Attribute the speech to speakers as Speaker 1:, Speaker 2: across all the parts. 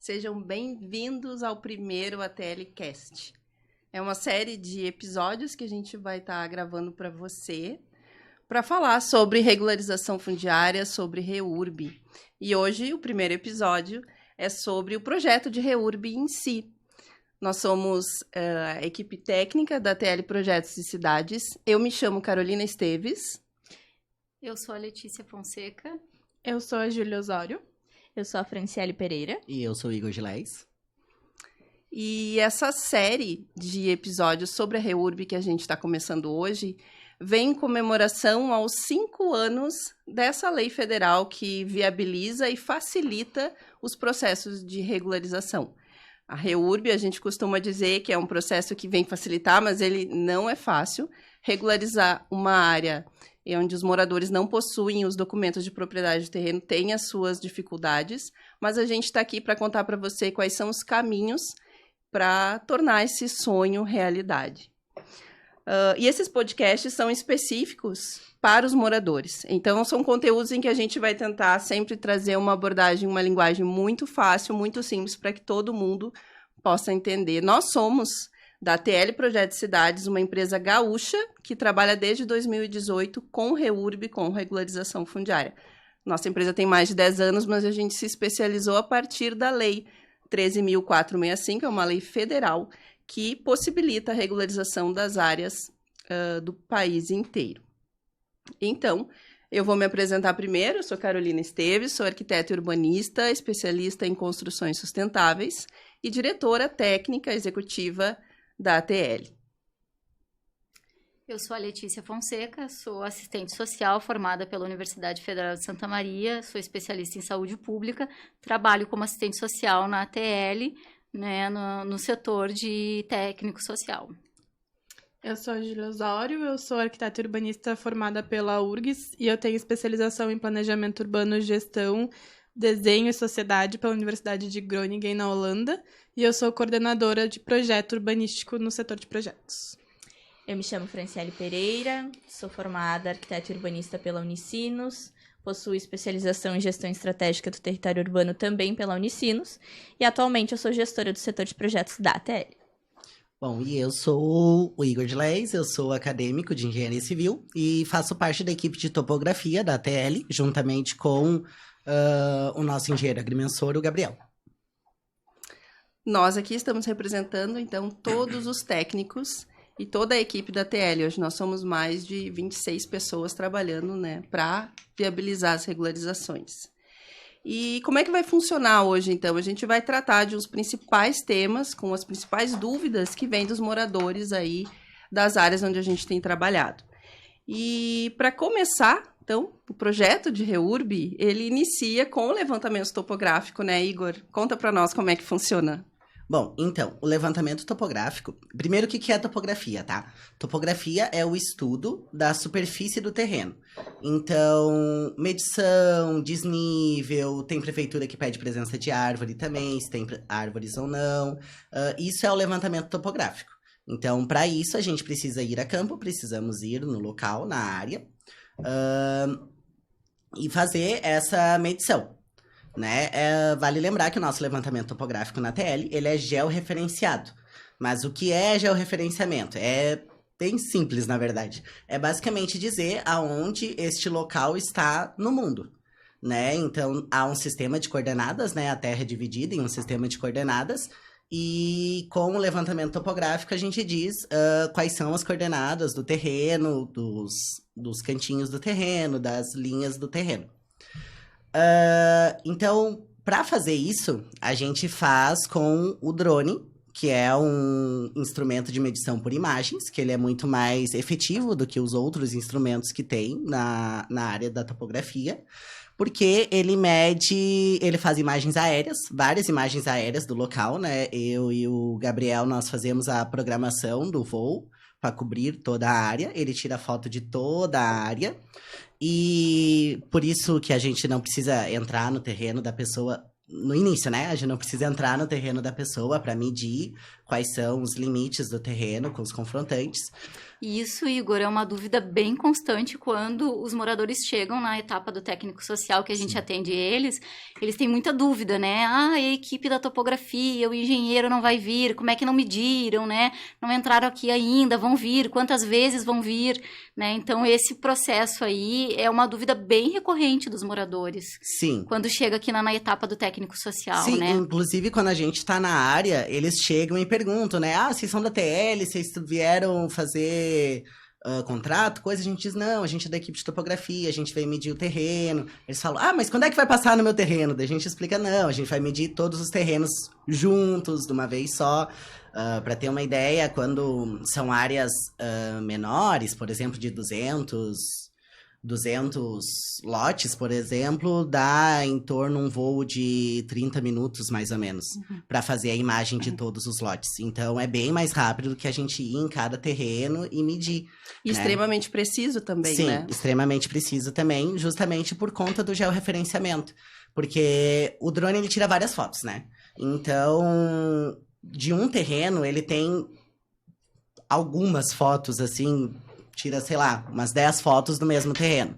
Speaker 1: Sejam bem-vindos ao primeiro ATL Cast. É uma série de episódios que a gente vai estar gravando para você, para falar sobre regularização fundiária, sobre REURB. E hoje o primeiro episódio é sobre o projeto de REURB em si. Nós somos a equipe técnica da ATL Projetos e Cidades. Eu me chamo Carolina Esteves.
Speaker 2: Eu sou a Letícia Fonseca.
Speaker 3: Eu sou a Júlia Osório.
Speaker 4: Eu sou a Franciele Pereira.
Speaker 5: E eu sou o Igor Gilés.
Speaker 1: E essa série de episódios sobre a REURB que a gente está começando hoje vem em comemoração aos 5 anos dessa lei federal que viabiliza e facilita os processos de regularização. A REURB, a gente costuma dizer que é um processo que vem facilitar, mas ele não é fácil. Regularizar uma área onde os moradores não possuem os documentos de propriedade do terreno tem as suas dificuldades, mas a gente está aqui para contar para você quais são os caminhos para tornar esse sonho realidade. E esses podcasts são específicos para os moradores. Então, são conteúdos em que a gente vai tentar sempre trazer uma abordagem, uma linguagem muito fácil, muito simples, para que todo mundo possa entender. Nós somos da ATL Projetos e Cidades, uma empresa gaúcha que trabalha desde 2018 com REURB, com regularização fundiária. Nossa empresa tem mais de 10 anos, mas a gente se especializou a partir da Lei 13.465, é uma lei federal que possibilita a regularização das áreas do país inteiro. Então, eu vou me apresentar primeiro. Eu sou Carolina Esteves, sou arquiteta e urbanista, especialista em construções sustentáveis e diretora técnica executiva da ATL.
Speaker 2: Eu sou a Letícia Fonseca, sou assistente social formada pela Universidade Federal de Santa Maria, sou especialista em saúde pública, trabalho como assistente social na ATL, né, no setor de técnico social.
Speaker 3: Eu sou a Júlia Osório, eu sou arquiteta e urbanista formada pela URGS e eu tenho especialização em planejamento urbano, gestão, desenho e sociedade pela Universidade de Groningen, na Holanda, e eu sou coordenadora de projeto urbanístico no setor de projetos.
Speaker 4: Eu me chamo Franciele Pereira, sou formada arquiteta e urbanista pela Unicinos, possuo especialização em gestão estratégica do território urbano também pela Unicinos, e atualmente eu sou gestora do setor de projetos da ATL.
Speaker 5: Bom, e eu sou o Igor Gilés, eu sou acadêmico de engenharia civil e faço parte da equipe de topografia da ATL, juntamente com o nosso engenheiro agrimensor, o Gabriel.
Speaker 1: Nós aqui estamos representando, então, todos os técnicos e toda a equipe da ATL. Hoje nós somos mais de 26 pessoas trabalhando, né, para viabilizar as regularizações. E como é que vai funcionar hoje, então? A gente vai tratar de uns principais temas, com as principais dúvidas que vêm dos moradores aí das áreas onde a gente tem trabalhado. E para começar, então, o projeto de REURB, ele inicia com o levantamento topográfico, né, Igor? Conta para nós como é que funciona.
Speaker 5: Bom, então, o levantamento topográfico... Primeiro, o que é topografia, tá? Topografia é o estudo da superfície do terreno. Então, medição, desnível, tem prefeitura que pede presença de árvore também, se tem árvores ou não. Isso é o levantamento topográfico. Então, para isso, a gente precisa ir a campo, precisamos ir no local, na área, e fazer essa medição. Né? Vale lembrar que o nosso levantamento topográfico na TL, ele é georreferenciado. Mas o que é georreferenciamento? É bem simples, na verdade. É basicamente dizer aonde este local está no mundo. Né? Então, há um sistema de coordenadas, né? A Terra é dividida em um sistema de coordenadas. E com o levantamento topográfico, a gente diz quais são as coordenadas do terreno, dos cantinhos do terreno, das linhas do terreno. Então, para fazer isso, a gente faz com o drone, que é um instrumento de medição por imagens, que ele é muito mais efetivo do que os outros instrumentos que tem na área da topografia, porque ele faz imagens aéreas, várias imagens aéreas do local, né? Eu e o Gabriel, nós fazemos a programação do voo para cobrir toda a área, ele tira foto de toda a área. E por isso que a gente não precisa entrar no terreno da pessoa no início, né? A gente não precisa entrar no terreno da pessoa para medir quais são os limites do terreno com os confrontantes.
Speaker 2: Isso, Igor, é uma dúvida bem constante quando os moradores chegam na etapa do técnico social, que a gente atende eles têm muita dúvida, né? Ah, a equipe da topografia, o engenheiro não vai vir, como é que não mediram, né? Não entraram aqui ainda, vão vir, quantas vezes vão vir, né? Então, esse processo aí é uma dúvida bem recorrente dos moradores.
Speaker 5: Sim.
Speaker 2: Quando chega aqui na etapa do técnico social,
Speaker 5: Sim,
Speaker 2: né?
Speaker 5: inclusive quando a gente tá na área, eles chegam e perguntam, né? Ah, vocês são da TL, vocês vieram fazer contrato, coisa, a gente diz, não, a gente é da equipe de topografia, a gente veio medir o terreno. Eles falam, ah, mas quando é que vai passar no meu terreno? Daí a gente explica, não, a gente vai medir todos os terrenos juntos, de uma vez só. Para ter uma ideia, quando são áreas menores, por exemplo, de 200 lotes, por exemplo, dá em torno um voo de 30 minutos, mais ou menos, para fazer a imagem de todos os lotes. Então, é bem mais rápido do que a gente ir em cada terreno e medir.
Speaker 1: E
Speaker 5: né?
Speaker 1: extremamente preciso também,
Speaker 5: Sim,
Speaker 1: né?
Speaker 5: extremamente preciso também, justamente por conta do georreferenciamento. Porque o drone, ele tira várias fotos, né? Então, de um terreno, ele tem algumas fotos, assim... Tira, sei lá, umas 10 fotos do mesmo terreno.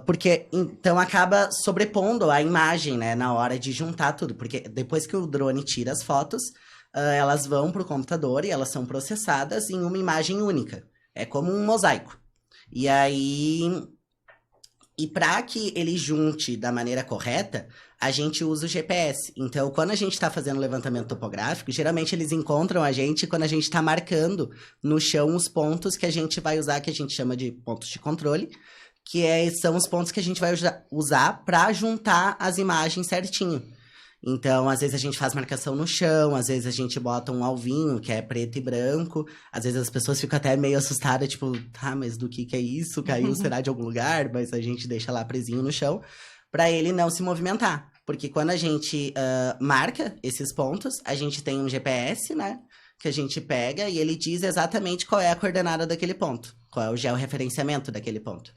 Speaker 5: Porque, então, acaba sobrepondo a imagem, né? Na hora de juntar tudo. Porque depois que o drone tira as fotos, elas vão para o computador e elas são processadas em uma imagem única. É como um mosaico. E aí... E para que ele junte da maneira correta, a gente usa o GPS. Então, quando a gente está fazendo levantamento topográfico, geralmente eles encontram a gente quando a gente está marcando no chão os pontos que a gente vai usar, que a gente chama de pontos de controle, que são os pontos que a gente vai usar para juntar as imagens certinho. Então, às vezes a gente faz marcação no chão, às vezes a gente bota um alvinho, que é preto e branco. Às vezes as pessoas ficam até meio assustadas, tipo, tá, mas do que é isso? Caiu, será de algum lugar? Mas a gente deixa lá presinho no chão, para ele não se movimentar. Porque quando a gente marca esses pontos, a gente tem um GPS, né? Que a gente pega e ele diz exatamente qual é a coordenada daquele ponto. Qual é o georreferenciamento daquele ponto.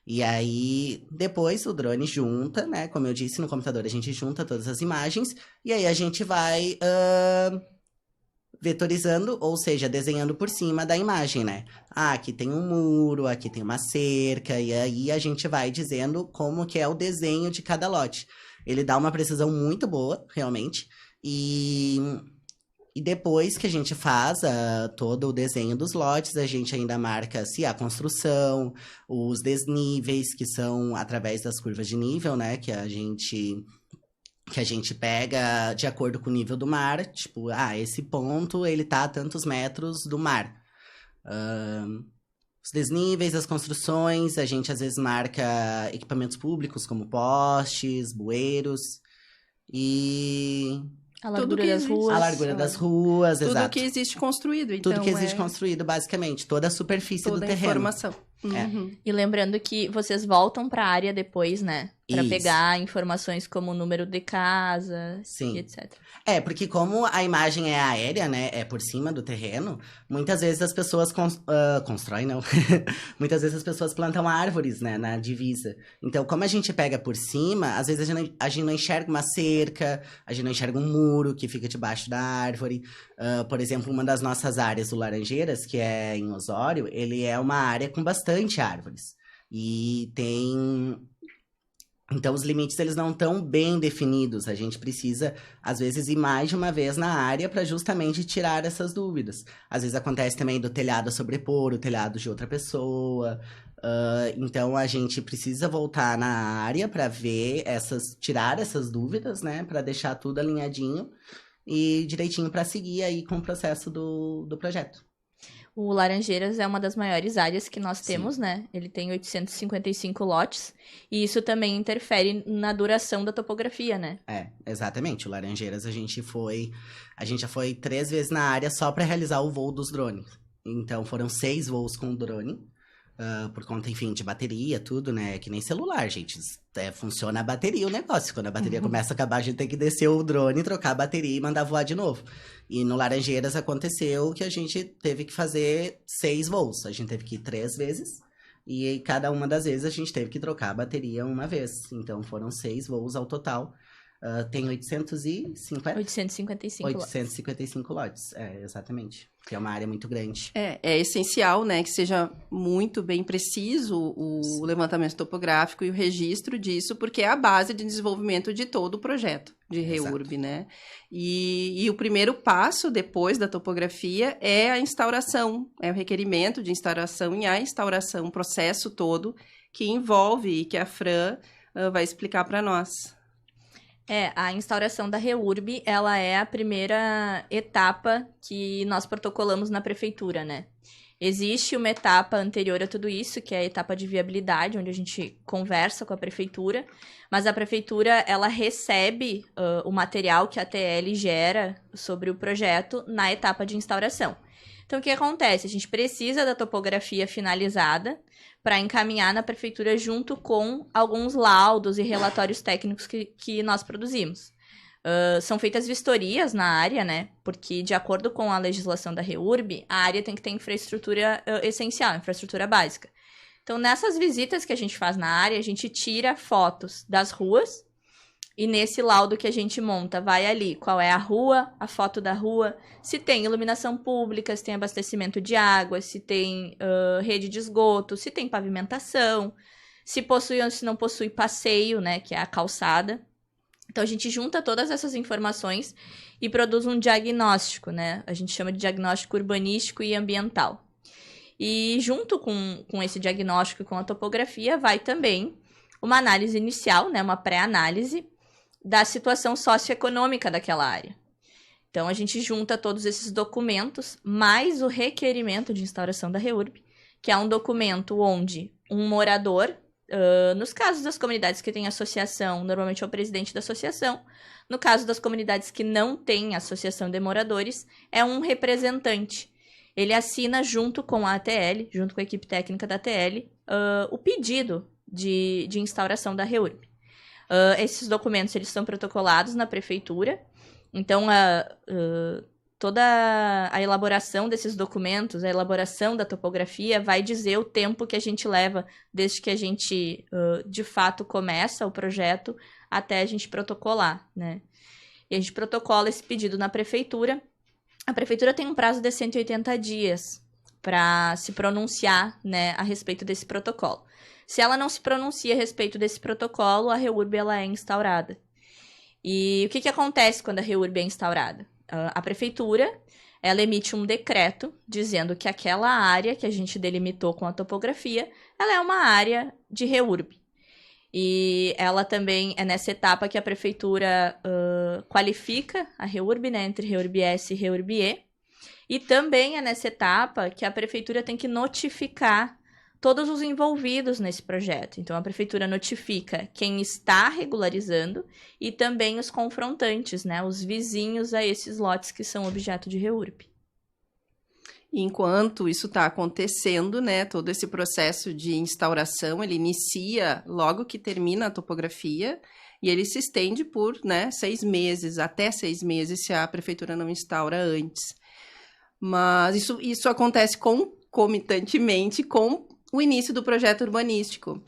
Speaker 5: E aí, depois o drone junta, né? Como eu disse, no computador a gente junta todas as imagens. E aí a gente vai vetorizando, ou seja, desenhando por cima da imagem, né? Ah, aqui tem um muro, aqui tem uma cerca. E aí a gente vai dizendo como que é o desenho de cada lote. Ele dá uma precisão muito boa, realmente. E depois que a gente faz todo o desenho dos lotes, a gente ainda marca se a construção, os desníveis, que são através das curvas de nível, né? Que a gente pega de acordo com o nível do mar. Tipo, esse ponto, ele tá a tantos metros do mar. Os desníveis, as construções, a gente às vezes marca equipamentos públicos, como postes, bueiros e...
Speaker 4: A largura das ruas.
Speaker 5: A largura das ruas,
Speaker 1: Tudo
Speaker 5: exato.
Speaker 1: que existe construído, então.
Speaker 5: Tudo que existe construído, basicamente. Toda a superfície
Speaker 1: toda
Speaker 5: do
Speaker 1: a
Speaker 5: terreno.
Speaker 1: informação. Uhum.
Speaker 4: E lembrando que vocês voltam para a área depois, né? Para
Speaker 5: Isso.
Speaker 4: pegar informações como o número de casa
Speaker 5: Sim.
Speaker 4: e etc.
Speaker 5: Porque como a imagem é aérea, né? É por cima do terreno, muitas vezes as pessoas constroem, não. Muitas vezes as pessoas plantam árvores, né? Na divisa. Então, como a gente pega por cima, às vezes a gente não enxerga uma cerca, a gente não enxerga um muro que fica debaixo da árvore. Por exemplo, uma das nossas áreas do Laranjeiras, que é em Osório, ele é uma área com bastante árvores. E tem... Então, os limites, eles não estão bem definidos. A gente precisa, às vezes, ir mais de uma vez na área para justamente tirar essas dúvidas. Às vezes, acontece também do telhado sobrepor o telhado de outra pessoa. Então, a gente precisa voltar na área para ver tirar essas dúvidas, né? Para deixar tudo alinhadinho e direitinho para seguir aí com o processo do projeto.
Speaker 4: O Laranjeiras é uma das maiores áreas que nós temos,
Speaker 5: Sim.
Speaker 4: né? Ele tem 855 lotes. E isso também interfere na duração da topografia, né?
Speaker 5: Exatamente. O Laranjeiras, a gente já foi 3 vezes na área só para realizar o voo dos drones. Então, foram 6 voos com o drone. Por conta, enfim, de bateria, tudo, né? Que nem celular, gente. Funciona a bateria o negócio. Quando a bateria começa a acabar, a gente tem que descer o drone, trocar a bateria e mandar voar de novo. E no Laranjeiras aconteceu que a gente teve que fazer 6 voos. A gente teve que ir 3 vezes. E cada uma das vezes a gente teve que trocar a bateria uma vez. Então foram 6 voos ao total. Tem 855
Speaker 4: 855
Speaker 5: lotes, exatamente. Que é uma área muito grande.
Speaker 1: É essencial, né, que seja muito bem preciso o levantamento topográfico e o registro disso, porque é a base de desenvolvimento de todo o projeto de REURB, né? E o primeiro passo, depois da topografia, é a instauração, é o requerimento de instauração e a instauração, o processo todo que envolve e que a Fran vai explicar para nós.
Speaker 4: A instauração da REURB, ela é a primeira etapa que nós protocolamos na prefeitura, né? Existe uma etapa anterior a tudo isso, que é a etapa de viabilidade, onde a gente conversa com a prefeitura, mas a prefeitura, ela recebe o material que a TL gera sobre o projeto na etapa de instauração. Então, o que acontece? A gente precisa da topografia finalizada para encaminhar na prefeitura junto com alguns laudos e relatórios técnicos que nós produzimos. São feitas vistorias na área, né? Porque, de acordo com a legislação da REURB, a área tem que ter infraestrutura essencial, infraestrutura básica. Então, nessas visitas que a gente faz na área, a gente tira fotos das ruas e nesse laudo que a gente monta, vai ali qual é a rua, a foto da rua, se tem iluminação pública, se tem abastecimento de água, se tem rede de esgoto, se tem pavimentação, se possui ou se não possui passeio, né, que é a calçada. Então, a gente junta todas essas informações e produz um diagnóstico, né? A gente chama de diagnóstico urbanístico e ambiental. E junto com esse diagnóstico e com a topografia, vai também uma análise inicial, né, uma pré-análise da situação socioeconômica daquela área. Então, a gente junta todos esses documentos, mais o requerimento de instauração da REURB, que é um documento onde um morador, nos casos das comunidades que têm associação, normalmente é o presidente da associação, no caso das comunidades que não têm associação de moradores, é um representante. Ele assina junto com a ATL, junto com a equipe técnica da ATL, o pedido de instauração da REURB. Esses documentos eles são protocolados na prefeitura, então toda a elaboração desses documentos, a elaboração da topografia vai dizer o tempo que a gente leva desde que a gente, de fato, começa o projeto até a gente protocolar, né? E a gente protocola esse pedido na prefeitura. A prefeitura tem um prazo de 180 dias para se pronunciar, né, a respeito desse protocolo. Se ela não se pronuncia a respeito desse protocolo, a REURB ela é instaurada. E o que acontece quando a REURB é instaurada? A prefeitura ela emite um decreto dizendo que aquela área que a gente delimitou com a topografia, ela é uma área de REURB. E ela também é nessa etapa que a prefeitura qualifica a REURB, né, entre REURB-S e REURB-E. E também é nessa etapa que a prefeitura tem que notificar todos os envolvidos nesse projeto. Então, a prefeitura notifica quem está regularizando e também os confrontantes, né, os vizinhos a esses lotes que são objeto de REURB.
Speaker 1: Enquanto isso está acontecendo, né, todo esse processo de instauração, ele inicia logo que termina a topografia e ele se estende por, né, 6 meses, até 6 meses, se a prefeitura não instaura antes. Mas isso acontece concomitantemente com o início do projeto urbanístico.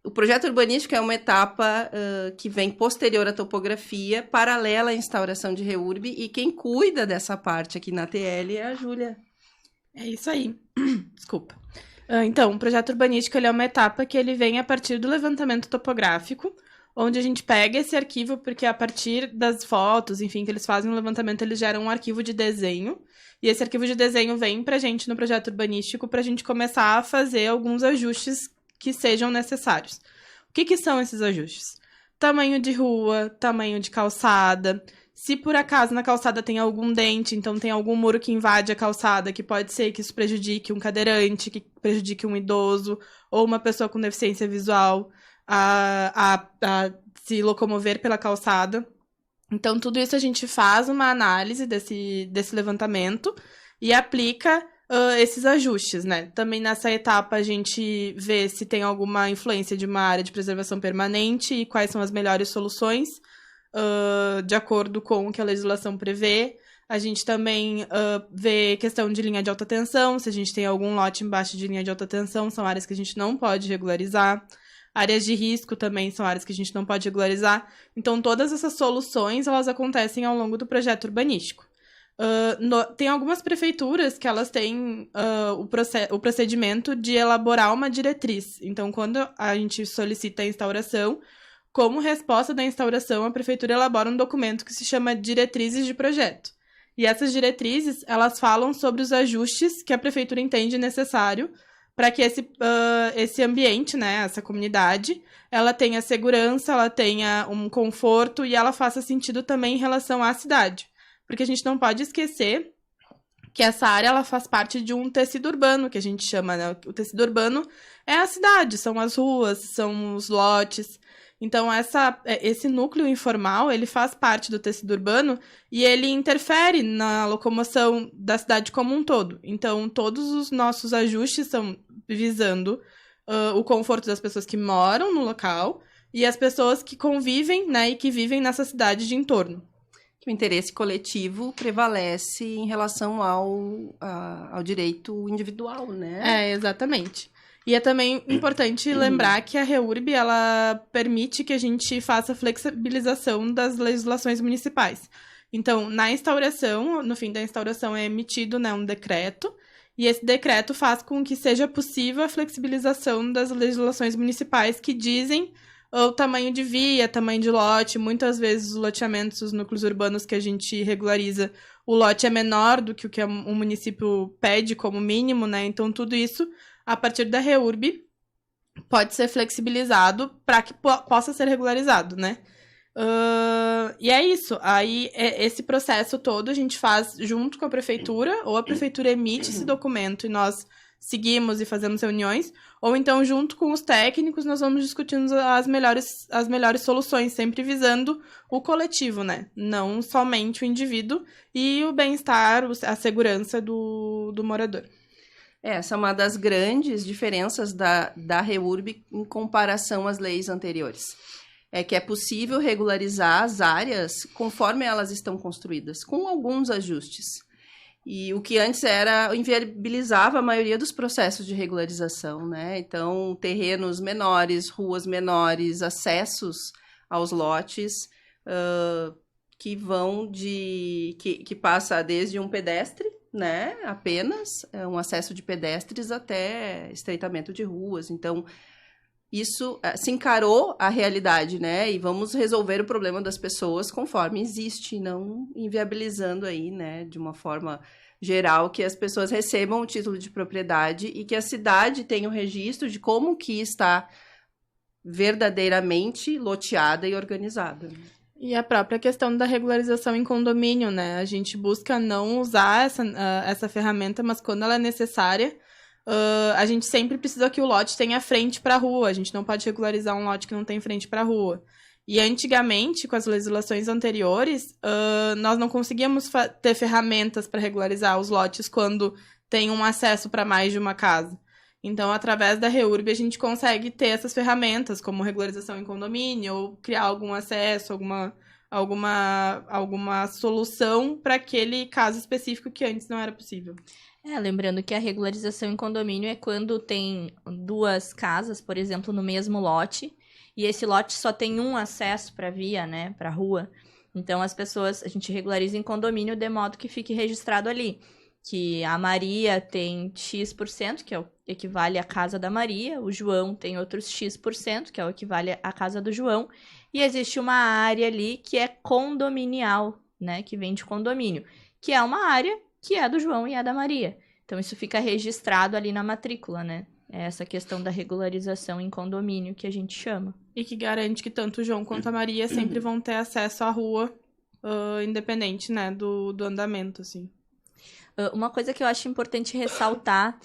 Speaker 1: O projeto urbanístico é uma etapa que vem posterior à topografia, paralela à instauração de REURB, e quem cuida dessa parte aqui na TL é a Júlia.
Speaker 3: É isso aí. Desculpa. Então, o projeto urbanístico ele é uma etapa que ele vem a partir do levantamento topográfico, onde a gente pega esse arquivo, porque a partir das fotos, enfim, que eles fazem o levantamento, eles geram um arquivo de desenho, e esse arquivo de desenho vem pra gente no projeto urbanístico pra gente começar a fazer alguns ajustes que sejam necessários. O que são esses ajustes? Tamanho de rua, tamanho de calçada, se por acaso na calçada tem algum dente, então tem algum muro que invade a calçada, que pode ser que isso prejudique um cadeirante, que prejudique um idoso, ou uma pessoa com deficiência visual, a se locomover pela calçada. Então, tudo isso a gente faz uma análise desse levantamento e aplica esses ajustes, né? Também nessa etapa a gente vê se tem alguma influência de uma área de preservação permanente e quais são as melhores soluções, de acordo com o que a legislação prevê. A gente também vê questão de linha de alta tensão, se a gente tem algum lote embaixo de linha de alta tensão, são áreas que a gente não pode regularizar. Áreas de risco também são áreas que a gente não pode regularizar. Então, todas essas soluções, elas acontecem ao longo do projeto urbanístico. Tem algumas prefeituras que elas têm o procedimento de elaborar uma diretriz. Então, quando a gente solicita a instauração, como resposta da instauração, a prefeitura elabora um documento que se chama Diretrizes de Projeto. E essas diretrizes, elas falam sobre os ajustes que a prefeitura entende necessário para que esse ambiente, né, essa comunidade, ela tenha segurança, ela tenha um conforto e ela faça sentido também em relação à cidade. Porque a gente não pode esquecer que essa área ela faz parte de um tecido urbano, que a gente chama, né? O tecido urbano é a cidade, são as ruas, são os lotes. Então, esse núcleo informal, ele faz parte do tecido urbano e ele interfere na locomoção da cidade como um todo. Então, todos os nossos ajustes são visando o conforto das pessoas que moram no local e as pessoas que convivem, né, e que vivem nessa cidade de entorno.
Speaker 1: Que o interesse coletivo prevalece em relação ao direito individual, né?
Speaker 3: Exatamente. E é também importante lembrar que a REURB, ela permite que a gente faça flexibilização das legislações municipais. Então, na instauração, no fim da instauração é emitido, né, um decreto, e esse decreto faz com que seja possível a flexibilização das legislações municipais que dizem o tamanho de via, tamanho de lote. Muitas vezes os loteamentos, os núcleos urbanos que a gente regulariza, o lote é menor do que o município pede como mínimo, né? Então, tudo isso, a partir da REURB, pode ser flexibilizado para que possa ser regularizado, né? E é isso. Aí, esse processo todo a gente faz junto com a prefeitura, ou a prefeitura emite esse documento e nós seguimos e fazemos reuniões, ou então, junto com os técnicos, nós vamos discutindo as melhores soluções, sempre visando o coletivo, né? Não somente o indivíduo e o bem-estar, a segurança do morador.
Speaker 1: Essa é uma das grandes diferenças da REURB em comparação às leis anteriores. É que é possível regularizar as áreas conforme elas estão construídas, com alguns ajustes. E o que antes inviabilizava a maioria dos processos de regularização, né? Então, terrenos menores, ruas menores, acessos aos lotes que passa desde um pedestre, né? Apenas um acesso de pedestres até estreitamento de ruas. Então, isso se encarou a realidade, né? E vamos resolver o problema das pessoas conforme existe, não inviabilizando aí, né, de uma forma geral, que as pessoas recebam o título de propriedade e que a cidade tenha o registro de como que está verdadeiramente loteada e organizada.
Speaker 3: E a própria questão da regularização em condomínio, né? A gente busca não usar essa ferramenta, mas quando ela é necessária, a gente sempre precisa que o lote tenha frente para a rua. A gente não pode regularizar um lote que não tem frente para a rua. E antigamente, com as legislações anteriores, nós não conseguíamos ter ferramentas para regularizar os lotes quando tem um acesso para mais de uma casa. Então, através da REURB, a gente consegue ter essas ferramentas, como regularização em condomínio, ou criar algum acesso, alguma solução para aquele caso específico que antes não era possível.
Speaker 4: Lembrando que a regularização em condomínio é quando tem duas casas, por exemplo, no mesmo lote, e esse lote só tem um acesso para a via, né, para a rua. Então, a gente regulariza em condomínio de modo que fique registrado ali, que a Maria tem X%, que é o equivale à casa da Maria, o João tem outros X%, que é o equivale à casa do João, e existe uma área ali que é condominial, né, que vem de condomínio, que é uma área que é do João e é da Maria. Então, isso fica registrado ali na matrícula, né? É essa questão da regularização em condomínio que a gente chama.
Speaker 3: E que garante que tanto o João quanto a Maria sempre vão ter acesso à rua, independente, né, do andamento, assim.
Speaker 4: Uma coisa que eu acho importante ressaltar,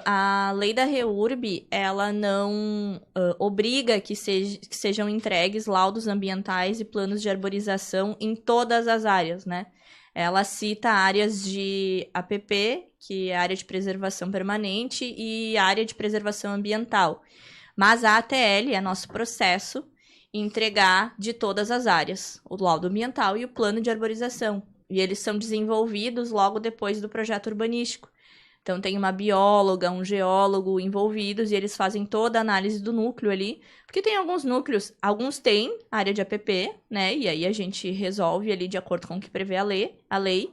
Speaker 4: a lei da REURB, ela não obriga que sejam entregues laudos ambientais e planos de arborização em todas as áreas, né? Ela cita áreas de APP, que é a área de preservação permanente, e área de preservação ambiental. Mas a ATL é nosso processo entregar de todas as áreas, o laudo ambiental e o plano de arborização. E eles são desenvolvidos logo depois do projeto urbanístico. Então, tem uma bióloga, um geólogo envolvidos e eles fazem toda a análise do núcleo ali. Porque tem alguns núcleos, alguns têm área de APP, né? E aí a gente resolve ali de acordo com o que prevê a lei.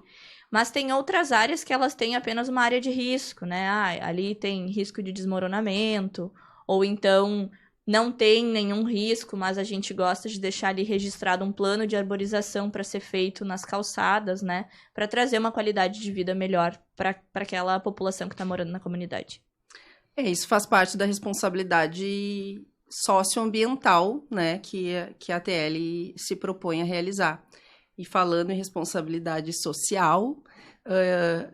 Speaker 4: Mas tem outras áreas que elas têm apenas uma área de risco, né? Ali tem risco de desmoronamento, ou então não tem nenhum risco, mas a gente gosta de deixar ali registrado um plano de arborização para ser feito nas calçadas, né? Para trazer uma qualidade de vida melhor para aquela população que está morando na comunidade.
Speaker 1: Isso faz parte da responsabilidade socioambiental, né, que a TL se propõe a realizar. E falando em responsabilidade social,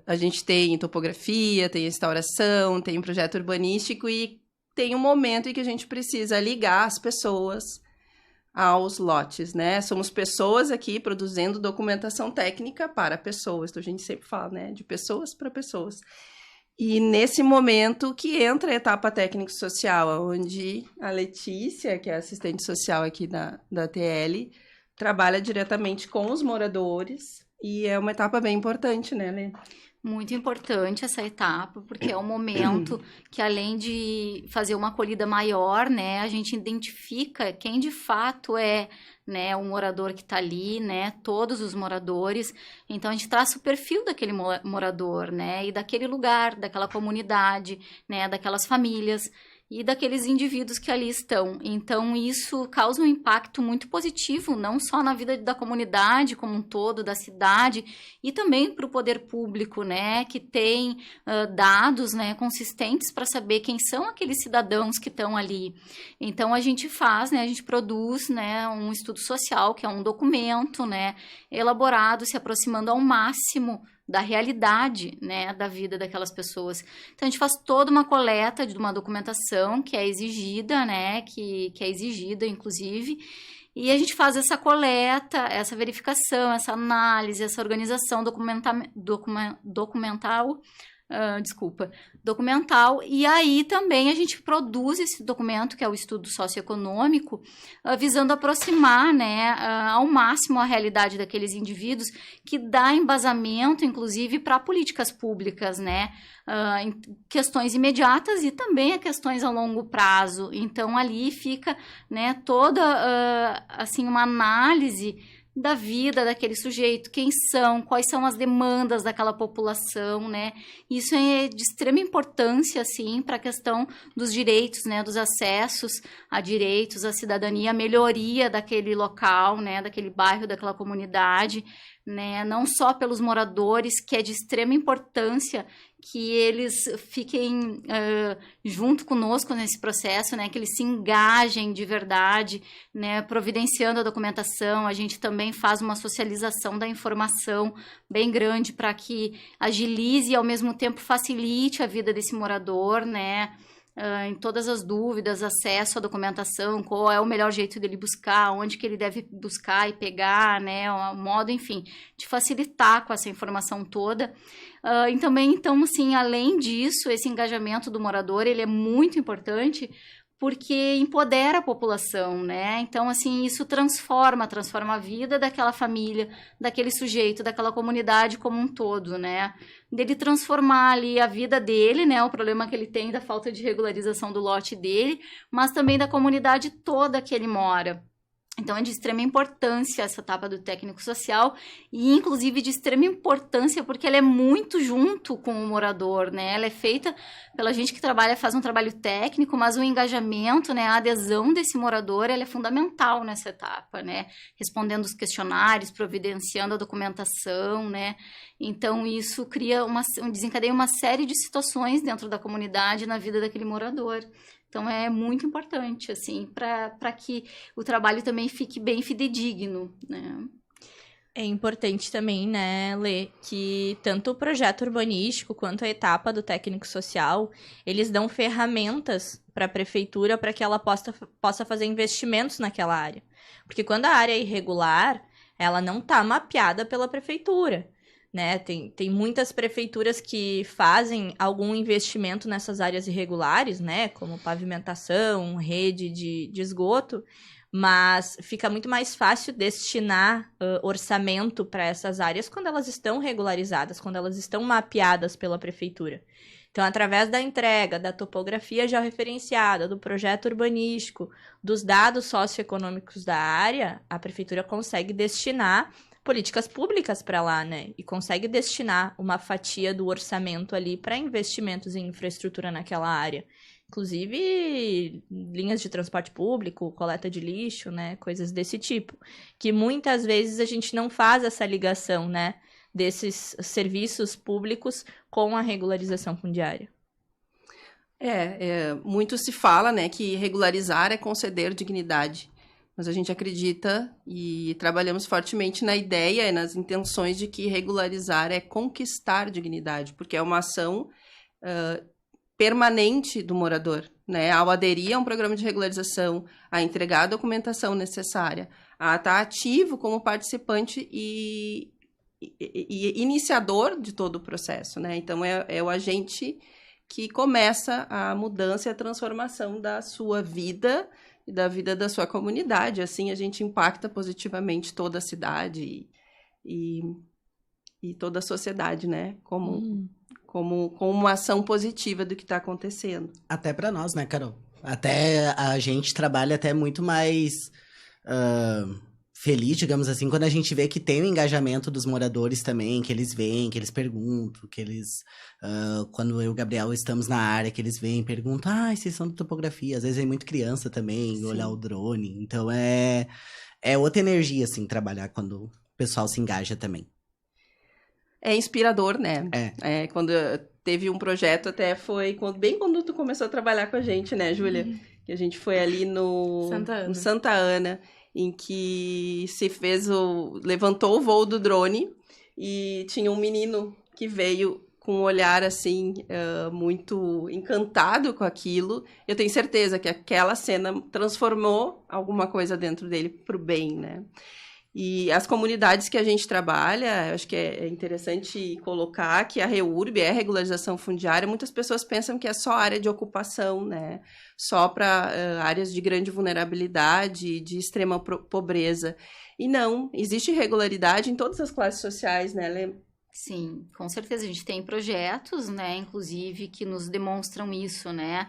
Speaker 1: a gente tem topografia, tem restauração, tem projeto urbanístico e tem um momento em que a gente precisa ligar as pessoas aos lotes, né? Somos pessoas aqui produzindo documentação técnica para pessoas. Então, a gente sempre fala, né? De pessoas para pessoas. E nesse momento que entra a etapa técnico-social, onde a Letícia, que é assistente social aqui da TL, trabalha diretamente com os moradores. E é uma etapa bem importante, né, Lê?
Speaker 2: Muito importante essa etapa, porque é um momento que, além de fazer uma acolhida maior, né, a gente identifica quem de fato é, né, o morador que está ali, né, todos os moradores. Então, a gente traça o perfil daquele morador, né, e daquele lugar, daquela comunidade, né, daquelas famílias e daqueles indivíduos que ali estão. Então, isso causa um impacto muito positivo, não só na vida da comunidade como um todo, da cidade, e também para o poder público, né, que tem dados, né, consistentes para saber quem são aqueles cidadãos que estão ali. Então, a gente faz, né, a gente produz, né, um estudo social, que é um documento, né, elaborado, se aproximando ao máximo da realidade, né, da vida daquelas pessoas. Então, a gente faz toda uma coleta de uma documentação que é exigida, né, que é exigida, inclusive, e a gente faz essa coleta, essa verificação, essa análise, essa organização documental, e aí também a gente produz esse documento, que é o estudo socioeconômico, visando aproximar, né, ao máximo a realidade daqueles indivíduos, que dá embasamento, inclusive, para políticas públicas, né, em questões imediatas e também a questões a longo prazo. Então, ali fica, né, toda, assim, uma análise da vida daquele sujeito, quem são, quais são as demandas daquela população, né? Isso é de extrema importância, assim, para a questão dos direitos, né? Dos acessos a direitos, a cidadania, a melhoria daquele local, né? Daquele bairro, daquela comunidade, né? Não só pelos moradores, que é de extrema importância que eles fiquem junto conosco nesse processo, né, que eles se engajem de verdade, né, providenciando a documentação. A gente também faz uma socialização da informação bem grande para que agilize e, ao mesmo tempo, facilite a vida desse morador, né, em todas as dúvidas, acesso à documentação, qual é o melhor jeito dele buscar, onde que ele deve buscar e pegar, né, o modo, enfim, de facilitar com essa informação toda. E também, então, assim, além disso, esse engajamento do morador, ele é muito importante porque empodera a população, né? Então, assim, isso transforma a vida daquela família, daquele sujeito, daquela comunidade como um todo, né? Dele transformar ali a vida dele, né? O problema que ele tem da falta de regularização do lote dele, mas também da comunidade toda que ele mora. Então, é de extrema importância essa etapa do técnico social e, inclusive, de extrema importância porque ela é muito junto com o morador, né? Ela é feita pela gente que trabalha, faz um trabalho técnico, mas o engajamento, né, a adesão desse morador, ela é fundamental nessa etapa, né? Respondendo os questionários, providenciando a documentação, né? Então, isso desencadeia uma série de situações dentro da comunidade, na vida daquele morador. Então, é muito importante, assim, para que o trabalho também fique bem fidedigno, né?
Speaker 4: É importante também, né, Lê, que tanto o projeto urbanístico quanto a etapa do técnico social, eles dão ferramentas para a prefeitura para que ela possa fazer investimentos naquela área. Porque quando a área é irregular, ela não está mapeada pela prefeitura. Né? Tem muitas prefeituras que fazem algum investimento nessas áreas irregulares, né? Como pavimentação, rede de esgoto, mas fica muito mais fácil destinar orçamento para essas áreas quando elas estão regularizadas, quando elas estão mapeadas pela prefeitura. Então, através da entrega, da topografia georreferenciada, do projeto urbanístico, dos dados socioeconômicos da área, a prefeitura consegue destinar políticas públicas para lá, né? E consegue destinar uma fatia do orçamento ali para investimentos em infraestrutura naquela área. Inclusive, linhas de transporte público, coleta de lixo, né? Coisas desse tipo. Que muitas vezes a gente não faz essa ligação, né? Desses serviços públicos com a regularização fundiária.
Speaker 1: Muito se fala, né, que regularizar é conceder dignidade, mas a gente acredita e trabalhamos fortemente na ideia e nas intenções de que regularizar é conquistar dignidade, porque é uma ação permanente do morador, né, ao aderir a um programa de regularização, a entregar a documentação necessária, a estar ativo como participante e iniciador de todo o processo, né? Então, é o agente que começa a mudança e a transformação da sua vida e da vida da sua comunidade. Assim, a gente impacta positivamente toda a cidade e toda a sociedade, né? Como uma ação positiva do que está acontecendo.
Speaker 5: Até para nós, né, Carol? Até a gente trabalha até muito mais... feliz, digamos assim, quando a gente vê que tem o engajamento dos moradores também, que eles vêm, que eles perguntam, que eles... quando eu e o Gabriel estamos na área, que eles vêm e perguntam, vocês são de topografia. Às vezes é muito criança também, Sim. olhar o drone. Então, é outra energia, assim, trabalhar quando o pessoal se engaja também.
Speaker 1: É inspirador, né? Quando teve um projeto, até foi bem quando tu começou a trabalhar com a gente, né, Júlia? Que a gente foi ali no Santa Ana, em que se levantou o voo do drone e tinha um menino que veio com um olhar, assim, muito encantado com aquilo. Eu tenho certeza que aquela cena transformou alguma coisa dentro dele pro bem, né? E as comunidades que a gente trabalha, acho que é interessante colocar que a REURB é regularização fundiária. Muitas pessoas pensam que é só área de ocupação, né? Só para áreas de grande vulnerabilidade, de extrema pobreza. E não, existe regularidade em todas as classes sociais, né, Lê?
Speaker 2: Sim, com certeza. A gente tem projetos, né, inclusive, que nos demonstram isso, né?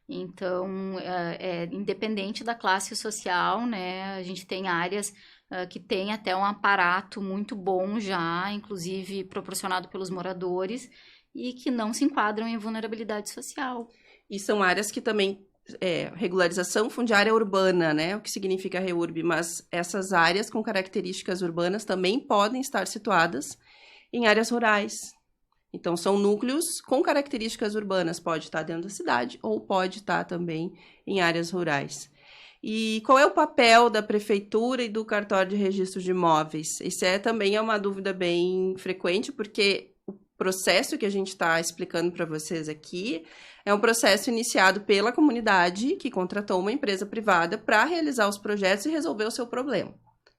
Speaker 2: Então, independente da classe social, né, a gente tem áreas que tem até um aparato muito bom já, inclusive proporcionado pelos moradores, e que não se enquadram em vulnerabilidade social.
Speaker 1: E são áreas que também, regularização fundiária urbana, né? O que significa REURB, mas essas áreas com características urbanas também podem estar situadas em áreas rurais. Então, são núcleos com características urbanas, pode estar dentro da cidade ou pode estar também em áreas rurais. E qual é o papel da prefeitura e do cartório de registro de imóveis? Isso também é uma dúvida bem frequente, porque o processo que a gente está explicando para vocês aqui é um processo iniciado pela comunidade que contratou uma empresa privada para realizar os projetos e resolver o seu problema.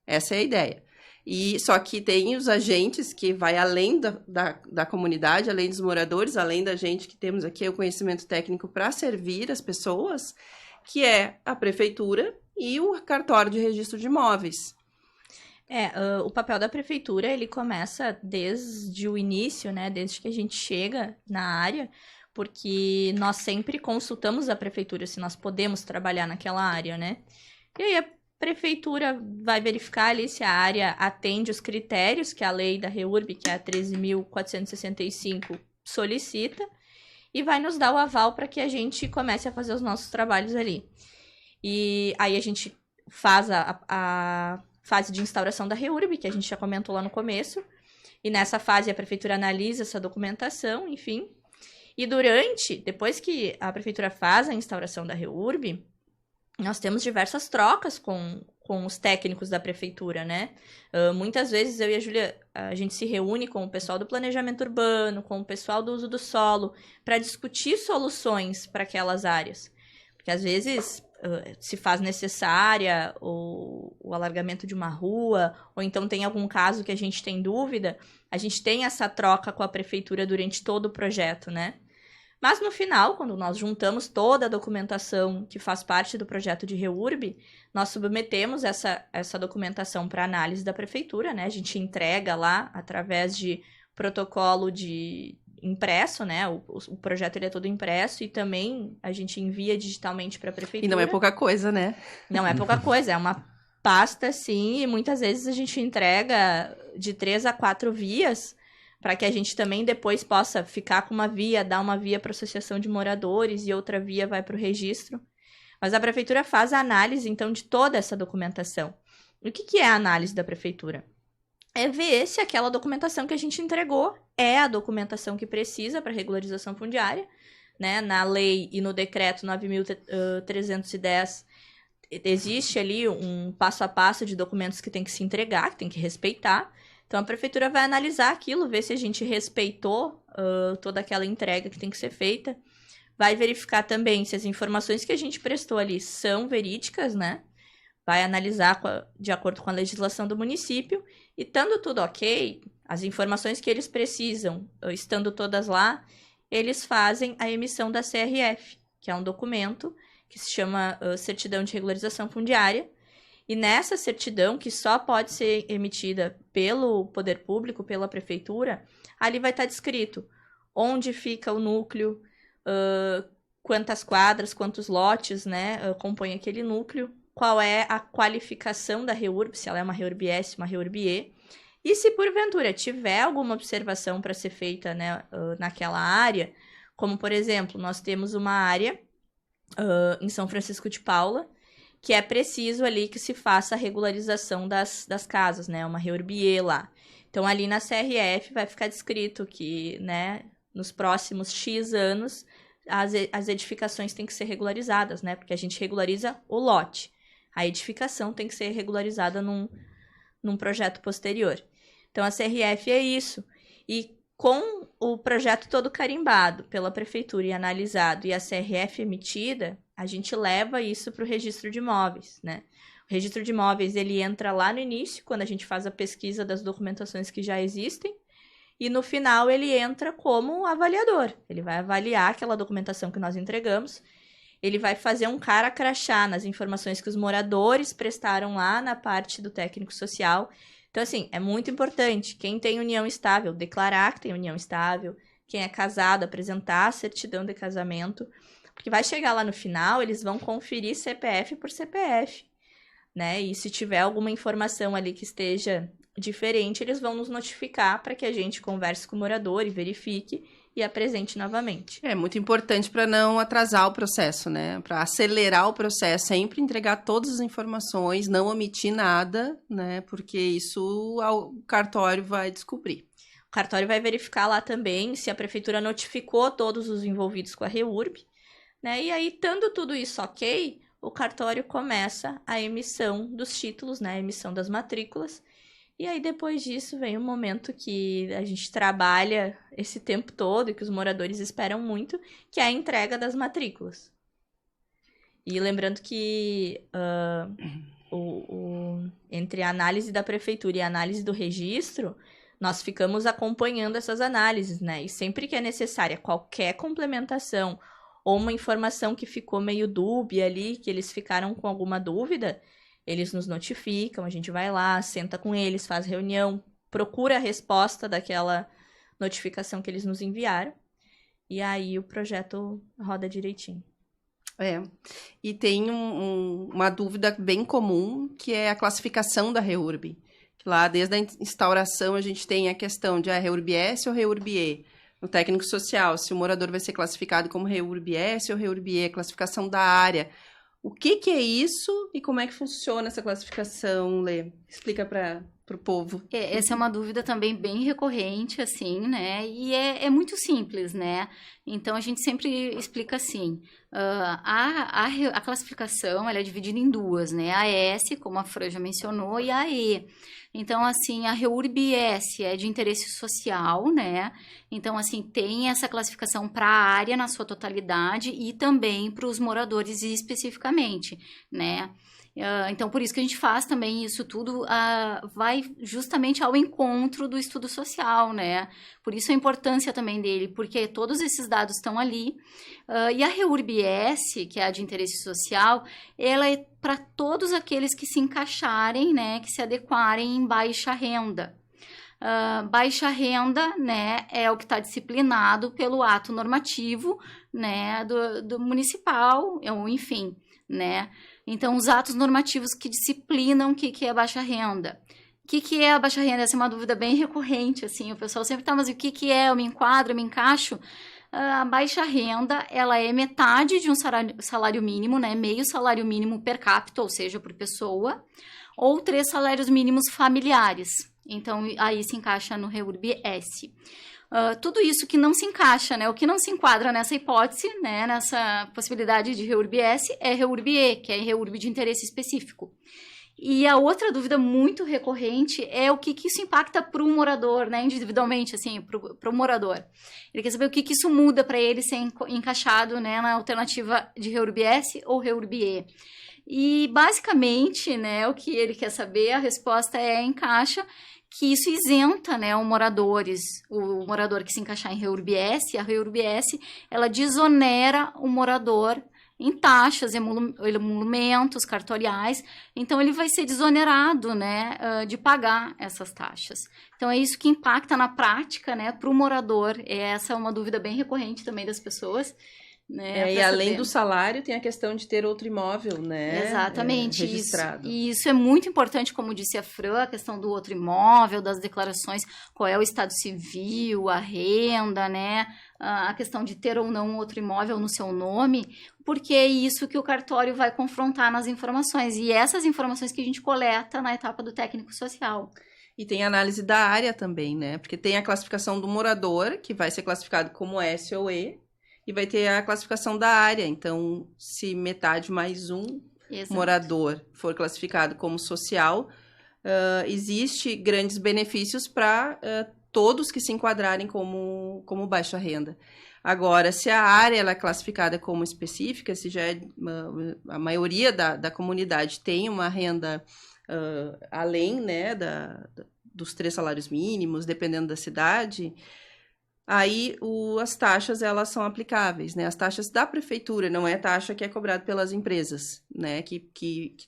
Speaker 1: Essa é a ideia. E só que tem os agentes que vai além da comunidade, além dos moradores, além da gente que temos aqui o conhecimento técnico para servir as pessoas, que é a prefeitura e o cartório de registro de imóveis.
Speaker 4: O papel da prefeitura, ele começa desde o início, né, desde que a gente chega na área, porque nós sempre consultamos a prefeitura se nós podemos trabalhar naquela área, né? E aí a prefeitura vai verificar ali se a área atende os critérios que a lei da REURB, que é a 13.465, solicita, e vai nos dar o aval para que a gente comece a fazer os nossos trabalhos ali. E aí a gente faz a fase de instauração da REURB, que a gente já comentou lá no começo, e nessa fase a prefeitura analisa essa documentação, enfim. E depois que a prefeitura faz a instauração da REURB, nós temos diversas trocas com os técnicos da prefeitura, né? Muitas vezes eu e a Júlia, a gente se reúne com o pessoal do planejamento urbano, com o pessoal do uso do solo, para discutir soluções para aquelas áreas. Porque às vezes se faz necessária o alargamento de uma rua, ou então tem algum caso que a gente tem dúvida, a gente tem essa troca com a prefeitura durante todo o projeto, né? Mas no final, quando nós juntamos toda a documentação que faz parte do projeto de REURB, nós submetemos essa documentação para análise da prefeitura, né? A gente entrega lá através de protocolo de impresso, né? O projeto ele é todo impresso e também a gente envia digitalmente para a prefeitura.
Speaker 1: E não é pouca coisa, né?
Speaker 4: Não é pouca coisa, é uma pasta, sim, e muitas vezes a gente entrega de 3 a 4 vias para que a gente também depois possa ficar com uma via, dar uma via para a associação de moradores e outra via vai para o registro. Mas a prefeitura faz a análise, então, de toda essa documentação. E o que é a análise da prefeitura? É ver se aquela documentação que a gente entregou é a documentação que precisa para regularização fundiária, né? Na lei e no decreto 9.310 existe ali um passo a passo de documentos que tem que se entregar, que tem que respeitar. Então, a prefeitura vai analisar aquilo, ver se a gente respeitou toda aquela entrega que tem que ser feita. Vai verificar também se as informações que a gente prestou ali são verídicas, né? Vai analisar de acordo com a legislação do município. E, estando tudo ok, as informações que eles precisam, estando todas lá, eles fazem a emissão da CRF, que é um documento que se chama Certidão de Regularização Fundiária. E nessa certidão, que só pode ser emitida pelo poder público, pela prefeitura, ali vai estar descrito onde fica o núcleo, quantas quadras, quantos lotes, né, compõem aquele núcleo, qual é a qualificação da REURB, se ela é uma REURB S, uma REURB E, e se porventura tiver alguma observação para ser feita, né, naquela área, como por exemplo, nós temos uma área em São Francisco de Paula, que é preciso ali que se faça a regularização das casas, né? Uma REURB E lá. Então, ali na CRF vai ficar descrito que, né, nos próximos X anos, as edificações têm que ser regularizadas, né? Porque a gente regulariza o lote. A edificação tem que ser regularizada num projeto posterior. Então, a CRF é isso. E com o projeto todo carimbado pela prefeitura e analisado e a CRF emitida, a gente leva isso para o registro de imóveis, né? O registro de imóveis, ele entra lá no início, quando a gente faz a pesquisa das documentações que já existem, e no final ele entra como avaliador. Ele vai avaliar aquela documentação que nós entregamos, ele vai fazer um cara crachá nas informações que os moradores prestaram lá na parte do técnico social. Então, assim, é muito importante, quem tem união estável, declarar que tem união estável, quem é casado, apresentar a certidão de casamento, porque vai chegar lá no final, eles vão conferir CPF por CPF, né? E se tiver alguma informação ali que esteja diferente, eles vão nos notificar para que a gente converse com o morador e verifique e apresente novamente.
Speaker 1: É muito importante para não atrasar o processo, né? Para acelerar o processo, sempre entregar todas as informações, não omitir nada, né? Porque isso o cartório vai descobrir.
Speaker 4: O cartório vai verificar lá também se a prefeitura notificou todos os envolvidos com a REURB, né? E aí, estando tudo isso ok, o cartório começa a emissão dos títulos, né? A emissão das matrículas. E aí, depois disso, vem um momento que a gente trabalha esse tempo todo e que os moradores esperam muito, que é a entrega das matrículas. E lembrando que entre a análise da prefeitura e a análise do registro, nós ficamos acompanhando essas análises, né? E sempre que é necessária qualquer complementação ou uma informação que ficou meio dúbia ali, que eles ficaram com alguma dúvida, eles nos notificam, a gente vai lá, senta com eles, faz reunião, procura a resposta daquela notificação que eles nos enviaram, e aí o projeto roda direitinho.
Speaker 1: E tem uma dúvida bem comum, que é a classificação da REURB. Lá, desde a instauração, a gente tem a questão de REURB S ou REURB E. No técnico social, se o morador vai ser classificado como REURB S ou REURB E, classificação da área. O que é isso e como é que funciona essa classificação, Lê? Explica para o povo.
Speaker 2: Essa é uma dúvida também bem recorrente, assim, né? E é muito simples, né? Então, a gente sempre explica assim. A classificação, ela é dividida em duas, né? A S, como a Fran já mencionou, e a E. Então, assim, a REURB-S é de interesse social, né? Então, assim, tem essa classificação para a área na sua totalidade e também para os moradores especificamente, né? Então, por isso que a gente faz também isso tudo, vai justamente ao encontro do estudo social, né? Por isso a importância também dele, porque todos esses dados estão ali. E a REURB-S, que é a de interesse social, ela é para todos aqueles que se encaixarem, né? Que se adequarem em baixa renda. Baixa renda, né, é o que está disciplinado pelo ato normativo, né, do municipal, ou enfim, né. Então, os atos normativos que disciplinam o que é baixa renda. O que é a baixa renda? Essa é uma dúvida bem recorrente, assim, o pessoal sempre tá, mas o que é? Eu me enquadro, eu me encaixo? A baixa renda, ela é metade de um salário mínimo, né, meio salário mínimo per capita, ou seja, por pessoa, ou 3 salários mínimos familiares. Então, aí se encaixa no REURB-S. Tudo isso que não se encaixa, né? O que não se enquadra nessa hipótese, né? Nessa possibilidade de REURB-S é REURB-E, que é REURB de interesse específico. E a outra dúvida muito recorrente é o que isso impacta para o morador, né? Individualmente, assim, para o morador. Ele quer saber o que isso muda para ele ser encaixado, né? Na alternativa de REURB-S ou REURB-E. E, basicamente, né, o que ele quer saber, a resposta é encaixa, que isso isenta, né, o morador que se encaixar em REURB-S, a REURB-S, ela desonera o morador em taxas, emolumentos, cartoriais, então ele vai ser desonerado, né, de pagar essas taxas. Então é isso que impacta na prática, né, para o morador. Essa é uma dúvida bem recorrente também das pessoas, né,
Speaker 6: e além do salário, tem a questão de ter outro imóvel, né?
Speaker 2: Exatamente.
Speaker 6: Registrado.
Speaker 2: Isso é muito importante, como disse a Fran, a questão do outro imóvel, das declarações, qual é o estado civil, a renda, né? A questão de ter ou não outro imóvel no seu nome, porque é isso que o cartório vai confrontar nas informações. E essas informações que a gente coleta na etapa do técnico social.
Speaker 1: E tem análise da área também, né? Porque tem a classificação do morador, que vai ser classificado como S ou E, e vai ter a classificação da área. Então, se metade mais um
Speaker 2: Exato.
Speaker 1: Morador for classificado como social, existe grandes benefícios para todos que se enquadrarem como baixa renda. Agora, se a área ela é classificada como específica, se já a maioria da comunidade tem uma renda além, né, dos 3 salários mínimos, dependendo da cidade, aí as taxas elas são aplicáveis, né? As taxas da prefeitura, não é taxa que é cobrada pelas empresas, né? Que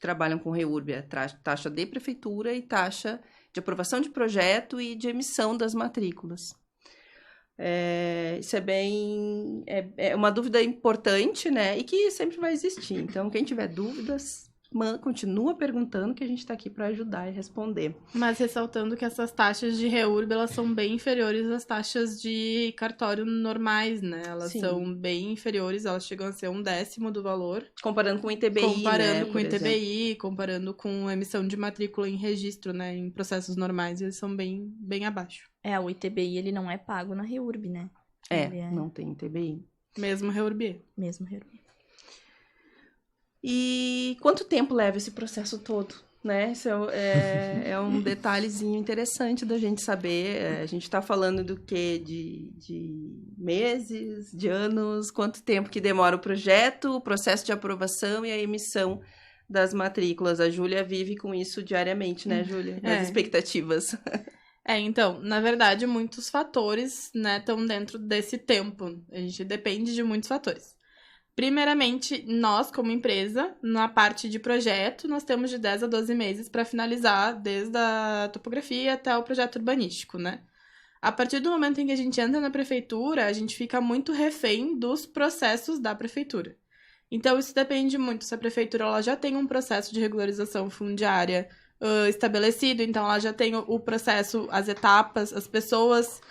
Speaker 1: trabalham com REURB, é taxa de prefeitura e taxa de aprovação de projeto e de emissão das matrículas. Isso é uma dúvida importante, né? E que sempre vai existir. Então, quem tiver dúvidas, continua perguntando, que a gente está aqui para ajudar e responder.
Speaker 3: Mas ressaltando que essas taxas de REURB, elas são bem inferiores às taxas de cartório normais, né? Elas
Speaker 1: Sim.
Speaker 3: são bem inferiores, elas chegam a ser 1/10 do valor.
Speaker 1: Comparando com o ITBI,
Speaker 3: Comparando
Speaker 1: né,
Speaker 3: com o
Speaker 1: por
Speaker 3: ITBI, comparando com emissão de matrícula em registro, né? Em processos normais, eles são bem, bem abaixo.
Speaker 4: O ITBI, ele não é pago na REURB, né? Ele
Speaker 1: não tem ITBI.
Speaker 3: Mesmo REURB.
Speaker 4: Mesmo REURB.
Speaker 1: E quanto tempo leva esse processo todo, né? Isso é um detalhezinho interessante da gente saber. A gente está falando do quê? De meses, de anos? Quanto tempo que demora o projeto, o processo de aprovação e a emissão das matrículas? A Júlia vive com isso diariamente, né, Júlia? As expectativas.
Speaker 3: Então, na verdade, muitos fatores, né, estão dentro desse tempo. A gente depende de muitos fatores. Primeiramente, nós, como empresa, na parte de projeto, nós temos de 10 a 12 meses para finalizar desde a topografia até o projeto urbanístico, né? A partir do momento em que a gente entra na prefeitura, a gente fica muito refém dos processos da prefeitura. Então, isso depende muito. Se a prefeitura ela já tem um processo de regularização fundiária estabelecido, então ela já tem o processo, as etapas, as pessoas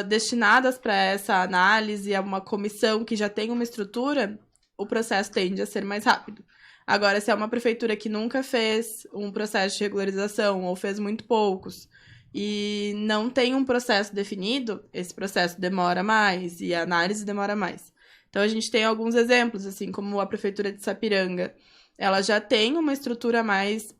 Speaker 3: destinadas para essa análise, a uma comissão que já tem uma estrutura, o processo tende a ser mais rápido. Agora, se é uma prefeitura que nunca fez um processo de regularização ou fez muito poucos e não tem um processo definido, esse processo demora mais e a análise demora mais. Então, a gente tem alguns exemplos, assim como a prefeitura de Sapiranga. Ela já tem uma estrutura mais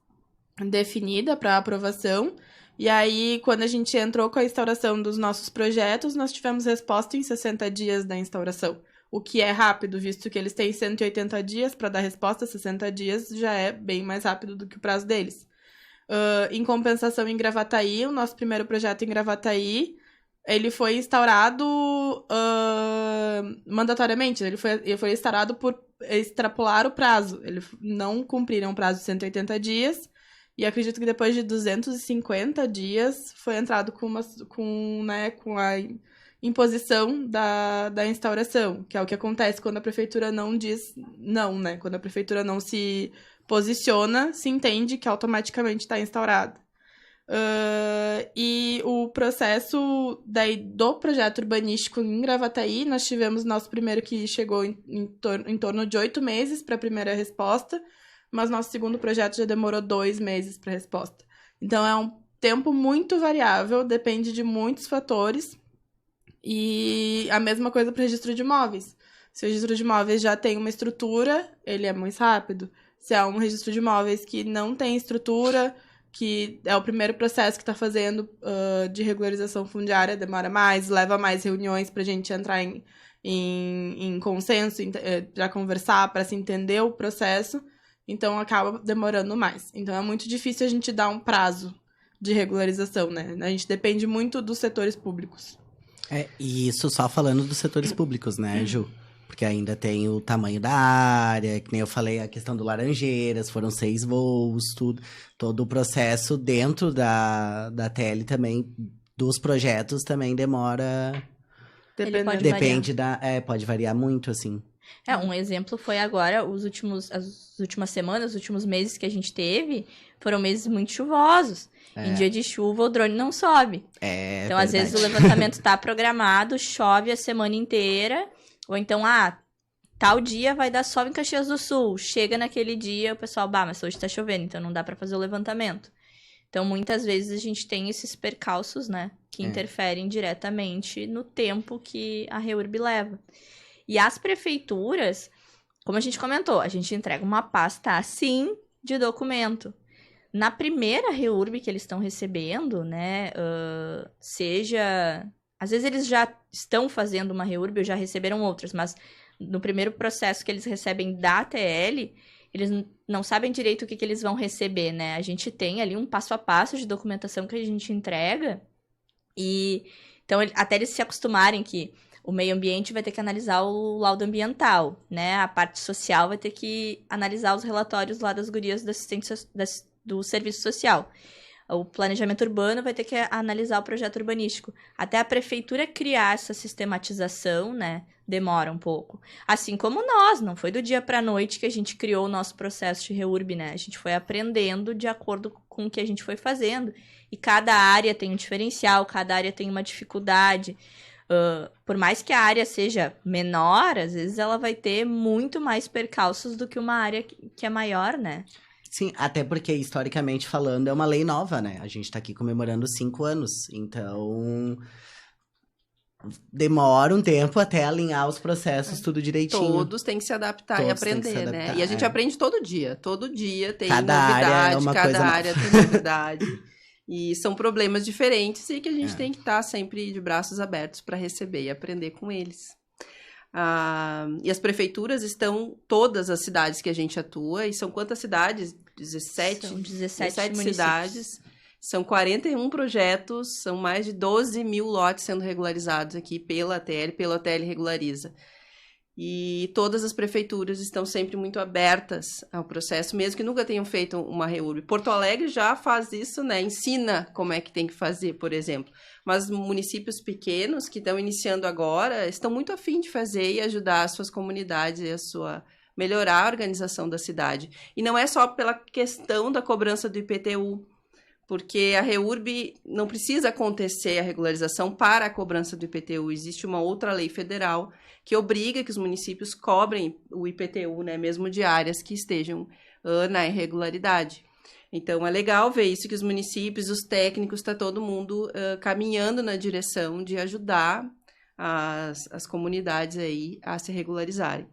Speaker 3: definida para aprovação. E aí, quando a gente entrou com a instauração dos nossos projetos, nós tivemos resposta em 60 dias da instauração. O que é rápido, visto que eles têm 180 dias para dar resposta, 60 dias já é bem mais rápido do que o prazo deles. Em compensação, em Gravataí, o nosso primeiro projeto em Gravataí, ele foi instaurado mandatoriamente, ele foi instaurado por extrapolar o prazo. Eles não cumpriram o prazo de 180 dias, e acredito que depois de 250 dias foi entrado com a imposição da instauração, que é o que acontece quando a prefeitura não diz não, né? Quando a prefeitura não se posiciona, se entende que automaticamente está instaurado. E o processo do projeto urbanístico em Gravataí, nós tivemos nosso primeiro que chegou em torno de 8 meses para a primeira resposta, mas nosso segundo projeto já demorou 2 meses para a resposta. Então, é um tempo muito variável, depende de muitos fatores, e a mesma coisa para o registro de imóveis. Se o registro de imóveis já tem uma estrutura, ele é mais rápido. Se é um registro de imóveis que não tem estrutura, que é o primeiro processo que está fazendo de regularização fundiária, demora mais, leva mais reuniões para a gente entrar em consenso, para conversar, para se entender o processo, então acaba demorando mais. Então é muito difícil a gente dar um prazo de regularização, né? A gente depende muito dos setores públicos.
Speaker 5: E isso só falando dos setores públicos, né, Ju? Porque ainda tem o tamanho da área, que nem eu falei, a questão do Laranjeiras, foram 6 voos, tudo. Todo o processo dentro da TL também, dos projetos, também demora...
Speaker 3: Depende
Speaker 5: pode variar muito, assim.
Speaker 4: Um exemplo foi agora, as últimas semanas, os últimos meses que a gente teve, foram meses muito chuvosos. Em dia de chuva, o drone não sobe. Então, às vezes, o levantamento tá programado, chove a semana inteira, ou então, tal dia vai dar sol em Caxias do Sul. Chega naquele dia, o pessoal, mas hoje tá chovendo, então não dá pra fazer o levantamento. Então, muitas vezes, a gente tem esses percalços, né, que interferem diretamente no tempo que a REURB leva. E as prefeituras, como a gente comentou, a gente entrega uma pasta assim de documento. Na primeira REURB que eles estão recebendo, né, às vezes eles já estão fazendo uma REURB ou já receberam outras, mas no primeiro processo que eles recebem da TL, eles não sabem direito o que eles vão receber, né? A gente tem ali um passo a passo de documentação que a gente entrega, e então até eles se acostumarem que o meio ambiente vai ter que analisar o laudo ambiental, né? A parte social vai ter que analisar os relatórios lá das gurias da assistência do serviço social. O planejamento urbano vai ter que analisar o projeto urbanístico. Até a prefeitura criar essa sistematização, né, demora um pouco. Assim como nós, não foi do dia para a noite que a gente criou o nosso processo de REURB, né? A gente foi aprendendo de acordo com o que a gente foi fazendo. E cada área tem um diferencial, cada área tem uma dificuldade. Por mais que a área seja menor, às vezes ela vai ter muito mais percalços do que uma área que é maior, né?
Speaker 5: Sim, até porque, historicamente falando, é uma lei nova, né? A gente tá aqui comemorando 5 anos, então demora um tempo até alinhar os processos tudo direitinho.
Speaker 1: Todos têm que se adaptar e aprender, né? E a gente aprende todo dia tem
Speaker 5: cada
Speaker 1: novidade,
Speaker 5: área é uma
Speaker 1: cada
Speaker 5: coisa
Speaker 1: área tem novidade. E são problemas diferentes e que a gente tem que estar sempre de braços abertos para receber e aprender com eles. E as prefeituras estão, todas as cidades que a gente atua, e são quantas cidades? 17?
Speaker 4: São 17
Speaker 1: cidades, são 41 projetos, são mais de 12 mil lotes sendo regularizados aqui pela TL Regulariza. E todas as prefeituras estão sempre muito abertas ao processo, mesmo que nunca tenham feito uma REURB. Porto Alegre já faz isso, né? Ensina como é que tem que fazer, por exemplo. Mas municípios pequenos que estão iniciando agora estão muito afim de fazer e ajudar as suas comunidades e melhorar a organização da cidade. E não é só pela questão da cobrança do IPTU, porque a REURB não precisa acontecer a regularização para a cobrança do IPTU. Existe uma outra lei federal que obriga que os municípios cobrem o IPTU, né, mesmo de áreas que estejam na irregularidade. Então, é legal ver isso, que os municípios, os técnicos, está todo mundo caminhando na direção de ajudar as comunidades aí a se regularizarem.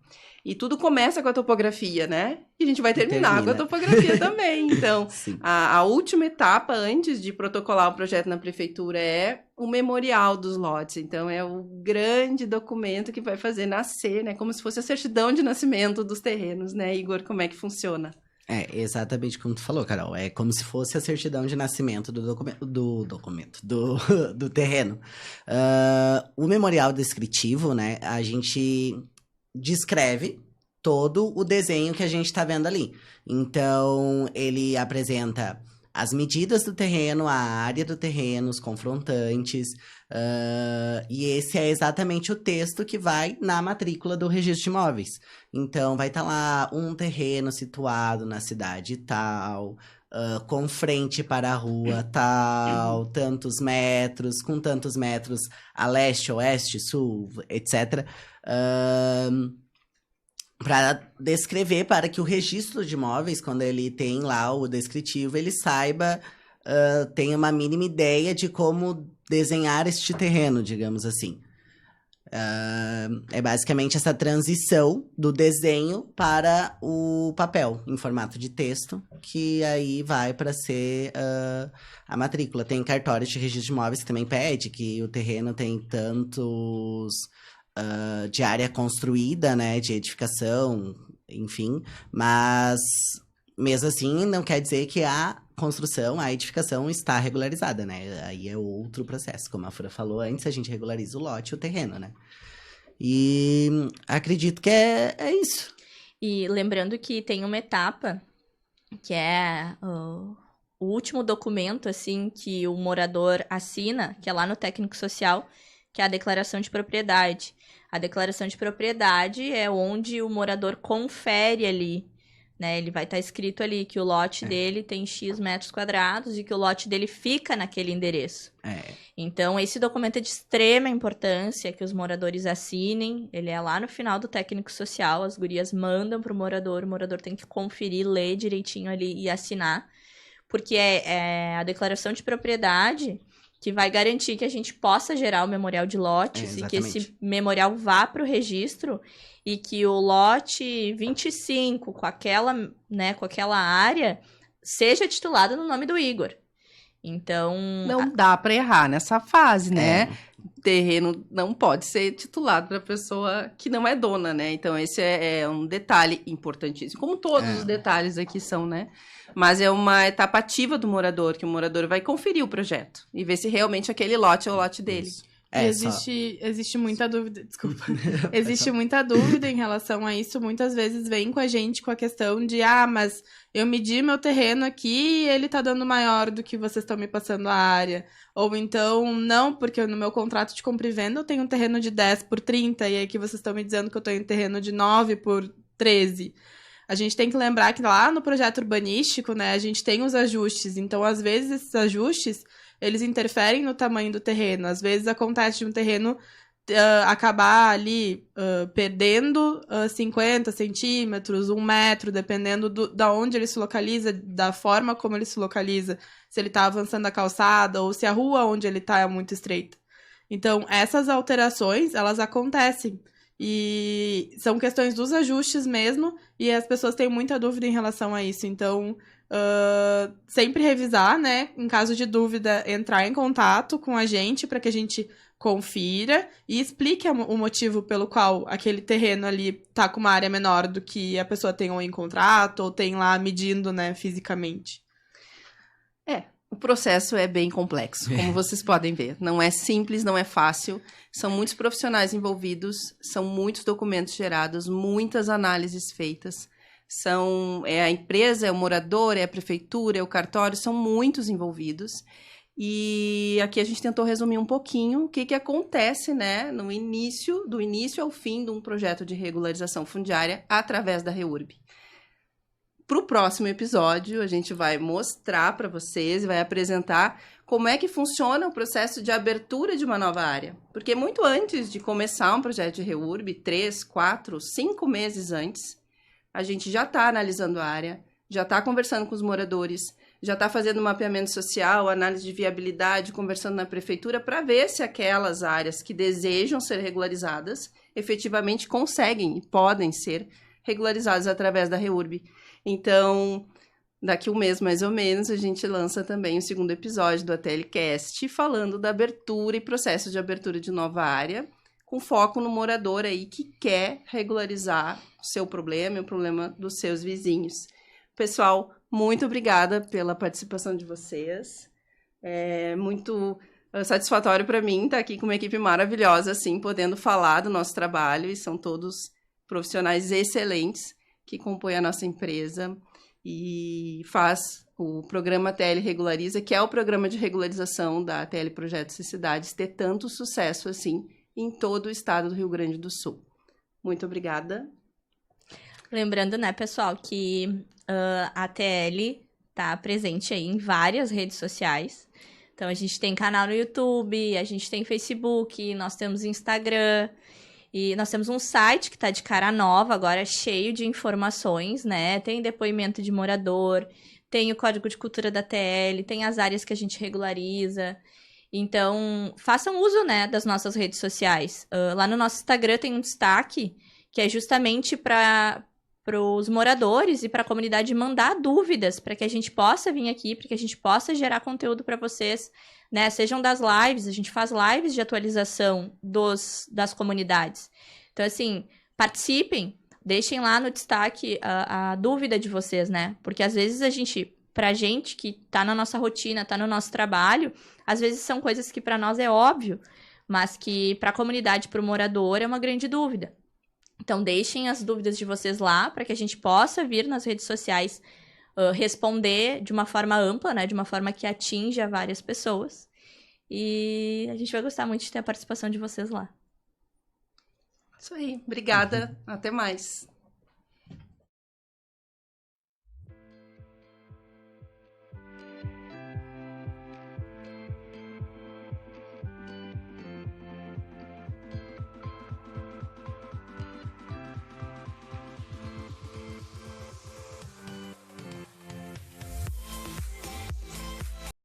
Speaker 1: E tudo começa com a topografia, né? E a gente vai terminar com a
Speaker 5: termina.
Speaker 1: topografia também. Então,
Speaker 5: Sim.
Speaker 1: a última etapa antes de protocolar o projeto na prefeitura é o memorial dos lotes. Então, é o grande documento que vai fazer nascer, né? Como se fosse a certidão de nascimento dos terrenos, né, Igor? Como é que funciona?
Speaker 5: É exatamente como tu falou, Carol. É como se fosse a certidão de nascimento do terreno. O memorial descritivo, né? A gente descreve todo o desenho que a gente está vendo ali. Então, ele apresenta as medidas do terreno, a área do terreno, os confrontantes. E esse é exatamente o texto que vai na matrícula do registro de imóveis. Então, vai estar lá um terreno situado na cidade tal, com frente para a rua tal, tantos metros, com tantos metros a leste, oeste, sul, etc. Para descrever, para que o registro de imóveis, quando ele tem lá o descritivo, ele saiba, tenha uma mínima ideia de como desenhar este terreno, digamos assim. É basicamente essa transição do desenho para o papel, em formato de texto, que aí vai para ser a matrícula. Tem cartórios de registro de imóveis que também pede que o terreno tem tantos de área construída, né, de edificação, enfim, mas mesmo assim não quer dizer que a construção, a edificação está regularizada, né? Aí é outro processo. Como a Fura falou antes, a gente regulariza o lote e o terreno, né? E acredito que é isso.
Speaker 4: E lembrando que tem uma etapa, que é o último documento, assim, que o morador assina, que é lá no técnico social, que é a declaração de propriedade. A declaração de propriedade é onde o morador confere ali, né? Ele vai estar escrito ali que o lote dele tem X metros quadrados e que o lote dele fica naquele endereço. Então, esse documento é de extrema importância que os moradores assinem. Ele é lá no final do técnico social, as gurias mandam pro morador, o morador tem que conferir, ler direitinho ali e assinar. Porque é a declaração de propriedade que vai garantir que a gente possa gerar o memorial de lotes e que esse memorial vá para o registro e que o lote 25 com aquela área seja titulado no nome do Igor. Então...
Speaker 1: Não dá para errar nessa fase, né? Terreno não pode ser titulado para pessoa que não é dona, né? Então, esse é um detalhe importantíssimo. Como todos os detalhes aqui são, né? Mas é uma etapa ativa do morador, que o morador vai conferir o projeto e ver se realmente aquele lote é o lote dele.
Speaker 3: Existe muita dúvida, desculpa. Existe muita dúvida em relação a isso. Muitas vezes vem com a gente com a questão de, mas eu medi meu terreno aqui e ele tá dando maior do que vocês estão me passando a área. Ou então, não, porque no meu contrato de compra e venda eu tenho um terreno de 10 por 30 e aqui vocês estão me dizendo que eu tenho um terreno de 9 por 13. A gente tem que lembrar que lá no projeto urbanístico, né, a gente tem os ajustes. Então, às vezes, esses ajustes, eles interferem no tamanho do terreno. Às vezes, acontece de um terreno acabar ali perdendo 50 centímetros, 1 metro, dependendo da onde ele se localiza, da forma como ele se localiza. Se ele está avançando a calçada ou se a rua onde ele está é muito estreita. Então, essas alterações, elas acontecem. E são questões dos ajustes mesmo, e as pessoas têm muita dúvida em relação a isso. Então, sempre revisar, né? Em caso de dúvida, entrar em contato com a gente para que a gente confira e explique o motivo pelo qual aquele terreno ali tá com uma área menor do que a pessoa tem ou em contrato, ou tem lá medindo, né, fisicamente.
Speaker 1: O processo é bem complexo, como vocês podem ver. Não é simples, não é fácil. São muitos profissionais envolvidos, são muitos documentos gerados, muitas análises feitas. É a empresa, é o morador, é a prefeitura, é o cartório, são muitos envolvidos. E aqui a gente tentou resumir um pouquinho o que acontece, né, do início ao fim de um projeto de regularização fundiária através da REURB. Para o próximo episódio, a gente vai mostrar para vocês e vai apresentar como é que funciona o processo de abertura de uma nova área. Porque muito antes de começar um projeto de REURB, 3, 4, 5 meses antes, a gente já está analisando a área, já está conversando com os moradores, já está fazendo mapeamento social, análise de viabilidade, conversando na prefeitura para ver se aquelas áreas que desejam ser regularizadas efetivamente conseguem e podem ser regularizadas através da REURB. Então, daqui um mês, mais ou menos, a gente lança também o segundo episódio do ATLcast, falando da abertura e processo de abertura de nova área, com foco no morador aí que quer regularizar o seu problema e o problema dos seus vizinhos. Pessoal, muito obrigada pela participação de vocês. É muito satisfatório para mim estar aqui com uma equipe maravilhosa, assim, podendo falar do nosso trabalho, e são todos profissionais excelentes que compõem a nossa empresa e faz o programa ATL Regulariza, que é o programa de regularização da ATL Projetos e Cidades, ter tanto sucesso assim em todo o estado do Rio Grande do Sul. Muito obrigada.
Speaker 4: Lembrando, né, pessoal, que a ATL tá presente aí em várias redes sociais. Então, a gente tem canal no YouTube, a gente tem Facebook, nós temos Instagram, e nós temos um site que está de cara nova, agora cheio de informações, né? Tem depoimento de morador, tem o Código de Cultura da TL, tem as áreas que a gente regulariza. Então, façam uso, né, das nossas redes sociais. Lá no nosso Instagram tem um destaque que é justamente para os moradores e para a comunidade mandar dúvidas, para que a gente possa vir aqui, para que a gente possa gerar conteúdo para vocês, né? Sejam das lives, a gente faz lives de atualização das comunidades. Então, assim, participem, deixem lá no destaque a dúvida de vocês, né? Porque às vezes pra gente que tá na nossa rotina, tá no nosso trabalho, às vezes são coisas que para nós é óbvio, mas que para a comunidade, para o morador, é uma grande dúvida. Então, deixem as dúvidas de vocês lá, para que a gente possa vir nas redes sociais responder de uma forma ampla, né? De uma forma que atinja várias pessoas. E a gente vai gostar muito de ter a participação de vocês lá.
Speaker 1: Isso aí. Obrigada. Até mais.